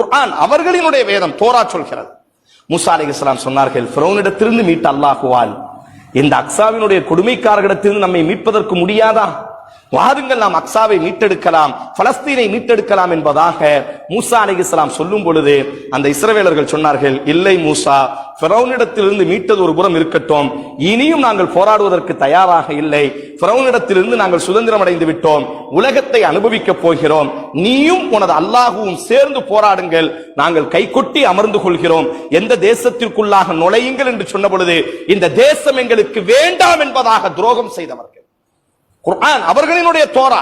குர்ஆன் அவர்களினுடைய வேதம் தோரா சொல்கிறது. மூசா அலைஹிஸ்ஸலாம் சொன்னார்கள், ஃபிரௌனிடத்திலிருந்து மீட்ட அல்லாஹ்வால் இந்த அக்ஸாவினுடைய கொடுமைக்காரர்களிடத்திலிருந்து நம்மை மீட்பதற்கு முடியாதா? வாருங்கள், நாம் அக்ஸாவை மீட்டெடுக்கலாம், பலஸ்தீனை மீட்டெடுக்கலாம் என்பதாக மூசா அலைஹிஸ்ஸலாம் சொல்லும் பொழுது அந்த இஸ்ரவேலர்கள் சொன்னார்கள், இல்லை மூசா, ஃபிரௌனிடத்திலிருந்து மீட்டது ஒரு புறம் இருக்கட்டும், இனியும் நாங்கள் போராடுவதற்கு தயாராக இல்லை. ஃபிரௌனிடத்திலிருந்து நாங்கள் சுதந்திரம் அடைந்து விட்டோம், உலகத்தை அனுபவிக்கப் போகிறோம், நீயும் உனது அல்லாஹ்வும் சேர்ந்து போராடுங்கள், நாங்கள் கைகொட்டி அமர்ந்து கொள்கிறோம், எந்த தேசத்திற்குள்ளாக நுழையுங்கள் என்று சொன்ன பொழுது இந்த தேசம் எங்களுக்கு வேண்டாம் என்பதாக துரோகம் செய்தவர்கள். குர்ஆன் அவர்களினுடைய தோரா.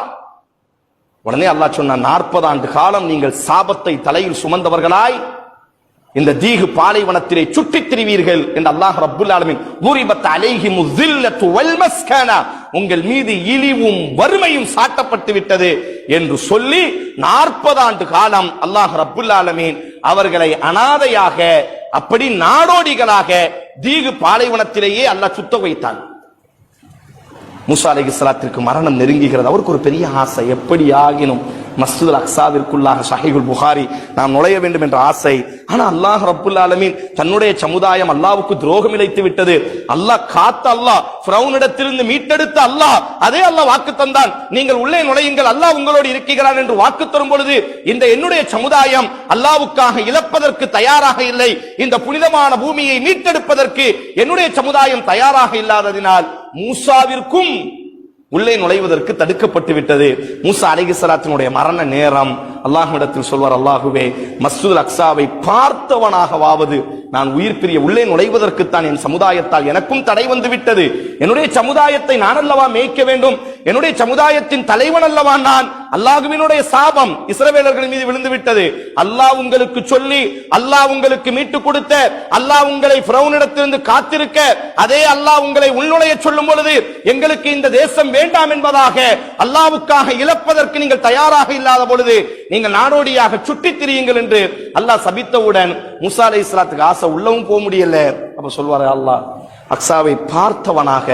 உடனே அல்லாஹ் சொன்னான், 40 ஆண்டு காலம் நீங்கள் சாபத்தை தலையில் சுமந்தவர்களாய் இந்த தீகு பாலைவனத்திலே சுற்றித் திரிவீர்கள் என்று அல்லாஹ் ரப்புல் ஆலமீன் ضُرِبَتْ عَلَيْهِمُ الذِّلَّةُ وَالْمَسْكَنَةُ உங்கள் மீது இழிவும் வறுமையும் சாட்டப்பட்டு விட்டது என்று சொல்லி 40 ஆண்டு காலம் அல்லாஹ் ரப்புல் ஆலமீன் அவர்களை அனாதையாக, அப்படி நாடோடிகளாக தீகு பாலைவனத்திலேயே அல்லாஹ் சுத்த வைத்தான். மூசா அலைஹிஸ்ஸலாத்திற்கு மரணம் நெருங்குகிறது. அவருக்கு ஒரு பெரிய ஆசை, எப்படி ஆகினும் மஸ்ஜிதுல் அக்ஸாவிற்குள்ளாக ஸஹீஹுல் புகாரி நாம் நுழைய வேண்டும் என்ற ஆசை. ஆனா அல்லாஹ் ரப்புல் ஆலமீன் தன்னுடைய சமுதாயம் அல்லாஹ்வுக்கு துரோகம் இழைத்து விட்டது. அல்லாஹ் காத்த அல்லாஹ், ஃபிரௌனிடத்திலிருந்து மீட்டெடுத்த அல்லாஹ், அதே அல்லாஹ் வாக்கு தந்தான், நீங்கள் உள்ளே நுழையுங்கள், அல்லாஹ் உங்களோடு இருக்கிறான் என்று வாக்கு தரும் பொழுது இந்த என்னுடைய சமுதாயம் அல்லாஹ்வுக்காக இழப்பதற்கு தயாராக இல்லை, இந்த புனிதமான பூமியை மீட்டெடுப்பதற்கு என்னுடைய சமுதாயம் தயாராக இல்லாததினால் மூசாவிற்கும் உள்ளே நுழைவதற்கு தடுக்கப்பட்டு விட்டது. மூசா அலைஹிஸ்ஸலாத்தினுடைய மரண நேரம் அல்லாஹ்விடத்தில் சொல்வார், அல்லாஹுவே, மஸ்ஜிதுல் அக்ஸாவை பார்த்தவனாகவாவது நான் உயிர் பிரிய உள்ளே நுழைவதற்குத்தான் என் சமுதாயத்தால் எனக்கும் தடை வந்து விட்டது. என்னுடைய சமுதாயத்தை நான் அல்லவா மேய்க்க வேண்டும், என்னுடைய சமுதாயத்தின் தலைவன் அல்லவா நான். அல்லாஹ்வினுடைய சாபம் இஸ்ரவேலர்கள் மீது விழுந்து விட்டது. அல்லாஹ் உங்களுக்கு சொல்லி, அல்லாஹ் உங்களுக்கு மீட்டு கொடுத்த, அல்லாஹ் உங்களை ஃபிரௌனிடத்திலிருந்து காத்திருக்க, அதே அல்லாஹ் உங்களை உள்நுழைய சொல்லும் பொழுது எங்களுக்கு இந்த தேசம் வேண்டாம் என்பதாக அல்லாஹ்வுக்காக இழப்பதற்கு நீங்கள் தயாராக இல்லாத பொழுது நீங்கள் நாடோடியாக சுற்றித் திரியுங்கள் என்று அல்லாஹ் சபித்தவுடன் மூசா அலைஹிஸ்ஸலாத்துக்கு ஆசை, உள்ளவும் போக முடியல. அப்ப சொல்வாரு அல்லாஹ், அக்ஸாவை பார்த்தவனாக.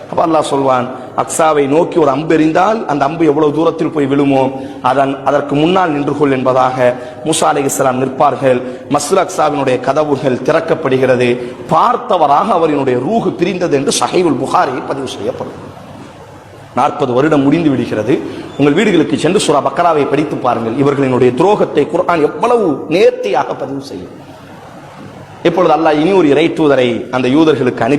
அப்ப அல்லாஹ் சொல்வான், அக்ஸாவை நோக்கி ஒரு அம்பு எறிந்தால் அந்த அம்பு எவ்வளவு தூரத்தில் போய் விழுமோ அதற்கு முன்னால் நின்று கொள் என்பதாக மூசா அலைஹிஸ்ஸலாம் நிற்பார்கள். மஸ்ஜிதுல் அக்ஸாவினுடைய கதவுகள் திறக்கப்படுகிறது. பார்த்தவராக அவரினுடைய ரூஹு பிரிந்தது என்று ஸஹீஹுல் புகாரியில் பதிவு செய்யப்படும். 40 வருடம் முடிந்து விடுகிறது. உங்கள் வீடுகளுக்கு சென்று சூரா பக்கராவை படித்து பாருங்கள். இவர்களினுடைய துரோகத்தை குர்ஆன் எவ்வளவு நேர்த்தியாக பதிவு செய்யும். இப்பொழுது அல்லாஹ் இனி ஒரு இறை தூதரை அந்த யூதர்களுக்கு அனுப்பி